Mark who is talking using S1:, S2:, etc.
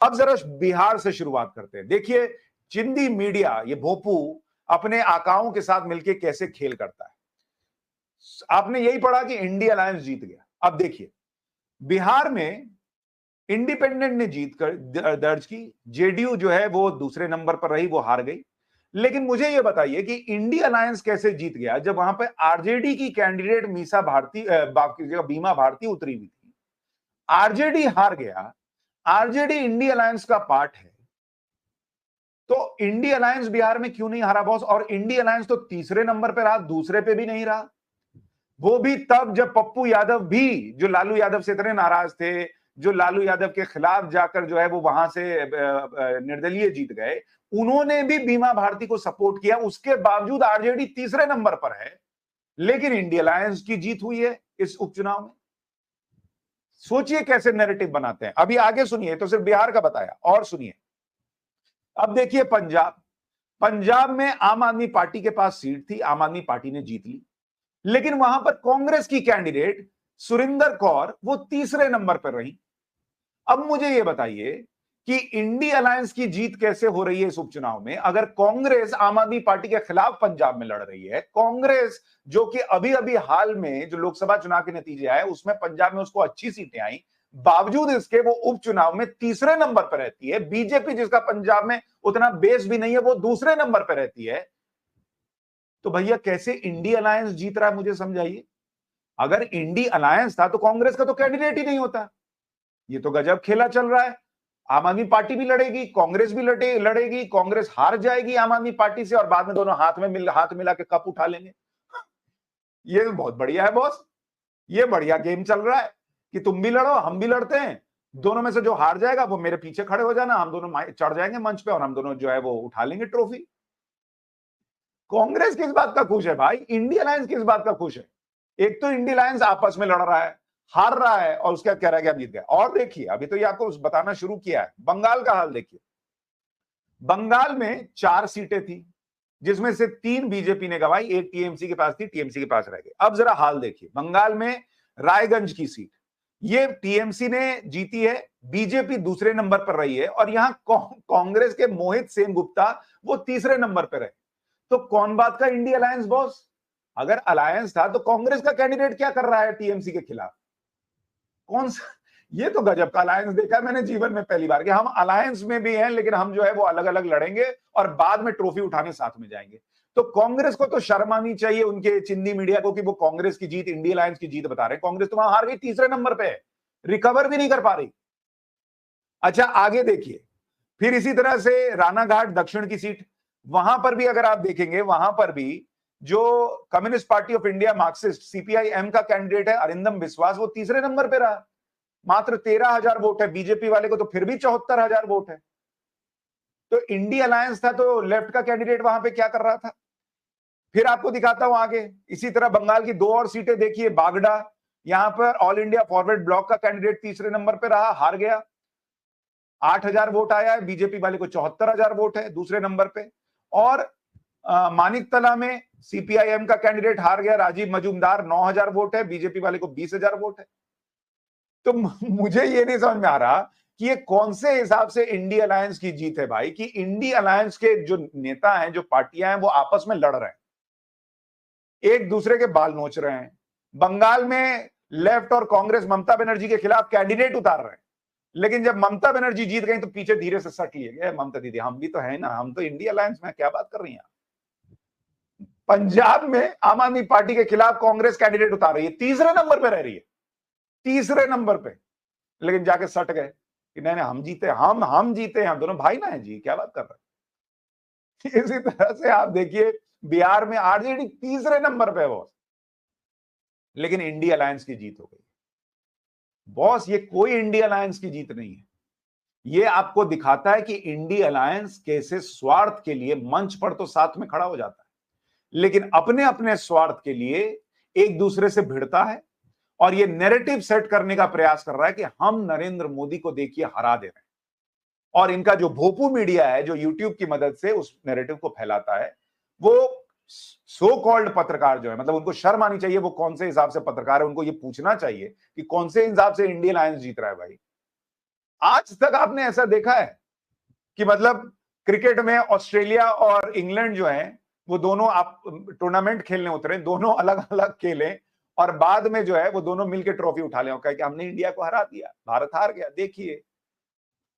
S1: अब जरा बिहार से शुरुआत करते हैं। देखिए चिंदी मीडिया, ये भोपू अपने आकाओं के साथ मिलकर कैसे खेल करता है। आपने यही पढ़ा कि इंडिया अलायंस जीत गया। अब देखिए बिहार में इंडिपेंडेंट ने जीत कर दर्ज की, जेडीयू जो है वो दूसरे नंबर पर रही, वो हार गई। लेकिन मुझे यह बताइए कि इंडिया अलायंस कैसे जीत गया जब वहां पे आरजेडी की कैंडिडेट मीसा भारती बीमा भारती उतरी हुई थी। आरजेडी हार गया, आरजेडी इंडिया अलायंस का पार्ट है, तो इंडिया अलायंस बिहार में क्यों नहीं हारा बॉस? और इंडिया अलायंस तो तीसरे नंबर पर रहा, दूसरे पे भी नहीं रहा। वो भी तब जब पप्पू यादव भी, जो लालू यादव से इतने नाराज थे, जो लालू यादव के खिलाफ जाकर जो है वो वहां से निर्दलीय जीत गए, उन्होंने भी बीमा भारती को सपोर्ट किया। उसके बावजूद आरजेडी तीसरे नंबर पर है, लेकिन इंडिया अलायंस की जीत हुई है इस उपचुनाव में। सोचिए कैसे नैरेटिव बनाते हैं। अभी आगे सुनिए, तो सिर्फ बिहार का बताया, और सुनिए। अब देखिए पंजाब, पंजाब में आम आदमी पार्टी के पास सीट थी, आम आदमी पार्टी ने जीत ली, लेकिन वहां पर कांग्रेस की कैंडिडेट सुरिंदर कौर वो तीसरे नंबर पर रही। अब मुझे यह बताइए कि इंडिया अलायंस की जीत कैसे हो रही है इस उपचुनाव में, अगर कांग्रेस आम आदमी पार्टी के खिलाफ पंजाब में लड़ रही है। कांग्रेस जो कि अभी अभी हाल में जो लोकसभा चुनाव के नतीजे आए उसमें पंजाब में उसको अच्छी सीटें आई, बावजूद इसके वो उपचुनाव में तीसरे नंबर पर रहती है। बीजेपी जिसका पंजाब में उतना बेस भी नहीं है, वो दूसरे नंबर पर रहती है। तो भैया कैसे इंडिया अलायंस जीत रहा है, मुझे समझाइए। अगर इंडिया अलायंस था तो कांग्रेस का तो कैंडिडेट ही नहीं होता। ये तो गजब खेला चल रहा है। आम आदमी पार्टी भी लड़ेगी, कांग्रेस भी लड़ेगी, कांग्रेस हार जाएगी आम आदमी पार्टी से, और बाद में दोनों हाथ मिला के कप उठा लेंगे। ये बहुत बढ़िया है बॉस, ये बढ़िया गेम चल रहा है कि तुम भी लड़ो हम भी लड़ते हैं, दोनों में से जो हार जाएगा वो मेरे पीछे खड़े हो जाना, हम दोनों चढ़ जाएंगे मंच पे और हम दोनों जो है वो उठा लेंगे ट्रॉफी। कांग्रेस किस बात का खुश है भाई? इंडिया अलायंस किस बात का खुश है? एक तो इंडिया अलायंस आपस में लड़ रहा है, हार रहा है, और उसके बाद कह रहा है कि हम जीत गए। और देखिए अभी तो ये आपको बताना शुरू किया है, बंगाल का हाल देखिए। बंगाल में 4 सीटें थी, जिसमें से 3 बीजेपी ने गवाई, एक टीएमसी के पास थी, टीएमसी के पास रह गई। अब जरा हाल देखिए, बंगाल में रायगंज की सीट ये टीएमसी ने जीती है, बीजेपी दूसरे नंबर पर रही है, और यहां कांग्रेस के मोहित सेनगुप्ता वो तीसरे नंबर पर रहे। तो कौन बात का इंडिया अलायंस बॉस? अगर अलायंस था तो कांग्रेस का कैंडिडेट क्या कर रहा है टीएमसी के खिलाफ? कौन सा? ये तो गजब का अलायंस देखा है मैंने जीवन में पहली बार, कि हम अलायंस में भी हैं लेकिन हम जो है वो अलग अलग लड़ेंगे और बाद में ट्रॉफी उठाने साथ में जाएंगे। तो कांग्रेस को तो शर्म आनी चाहिए, उनके चिंदी मीडिया को, कि वो कांग्रेस की जीत इंडिया अलायंस की जीत बता रहे हैं। कांग्रेस तो वहां हार गई, तीसरे नंबर पे है, रिकवर भी नहीं कर पा रही। अच्छा आगे देखिए, फिर इसी तरह से रानाघाट दक्षिण की सीट, वहां पर भी अगर आप देखेंगे, वहां पर भी जो communist party of India Marxist CPI-M का कैंडिडेट है अरिंदम बिस्वास, वो तीसरे नंबर पे रहा, मात्र 13,000 वोट है। बीजेपी वाले को तो फिर भी 74,000 वोट है। तो इंडिया अलायंस था तो लेफ्ट का कैंडिडेट वहां पे क्या कर रहा था? फिर आपको दिखाता हूं आगे। इसी तरह बंगाल की 2 और सीटें देखिए, बागडा, यहां पर ऑल इंडिया फॉरवर्ड ब्लॉक का कैंडिडेट तीसरे नंबर पे रहा, हार गया, 8,000 वोट आया है, बीजेपी वाले को 74,000 वोट है दूसरे नंबर पे। और मानिकतला में सीपीआईएम का कैंडिडेट हार गया, राजीव मजूमदार, 9,000 वोट है, बीजेपी वाले को 20,000 वोट है। तो मुझे ये नहीं समझ में आ रहा कि ये कौन से हिसाब से इंडिया अलायंस की जीत है भाई, कि इंडिया अलायंस के जो नेता हैं, जो पार्टियां हैं, वो आपस में लड़ रहे हैं, एक दूसरे के बाल नोच रहे हैं। बंगाल में लेफ्ट और कांग्रेस ममता बनर्जी के खिलाफ कैंडिडेट उतार रहे हैं, लेकिन जब ममता बनर्जी जीत गई तो पीछे धीरे से सट लिए गए, ममता दीदी हम भी तो है ना, हम तो इंडिया अलायंस में, क्या बात कर रही हैं। पंजाब में आम आदमी पार्टी के खिलाफ कांग्रेस कैंडिडेट उतार रही है, तीसरे नंबर पे रह रही है, तीसरे नंबर पे, लेकिन जाके सट गए कि नहीं नहीं हम जीते, हम जीते, हम दोनों भाई ना है जी, क्या बात कर रहे हैं। इसी तरह से आप देखिए बिहार में आरजेडी तीसरे नंबर पे है बॉस, लेकिन इंडिया अलायंस की जीत हो गई। बॉस ये कोई इंडिया अलायंस की जीत नहीं है, ये आपको दिखाता है कि इंडिया अलायंस कैसे स्वार्थ के लिए मंच पर तो साथ में खड़ा हो जाता है, लेकिन अपने अपने स्वार्थ के लिए एक दूसरे से भिड़ता है, और ये नैरेटिव सेट करने का प्रयास कर रहा है कि हम नरेंद्र मोदी को देखिए हरा दे रहे हैं। और इनका जो भोपू मीडिया है, जो यूट्यूब की मदद से उस नैरेटिव को फैलाता है, वो सो कॉल्ड पत्रकार जो है, मतलब उनको शर्म आनी चाहिए, वो कौन से हिसाब से पत्रकार है, उनको ये पूछना चाहिए कि कौन से हिसाब से इंडिया अलायंस जीत रहा है भाई। आज तक आपने ऐसा देखा है कि मतलब क्रिकेट में ऑस्ट्रेलिया और इंग्लैंड जो है वो दोनों आप टूर्नामेंट खेलने उतरे, दोनों अलग अलग खेले और बाद में जो है वो दोनों मिलकर ट्रॉफी उठा ले और कहे कि हमने इंडिया को हरा दिया, भारत हार गया। देखिए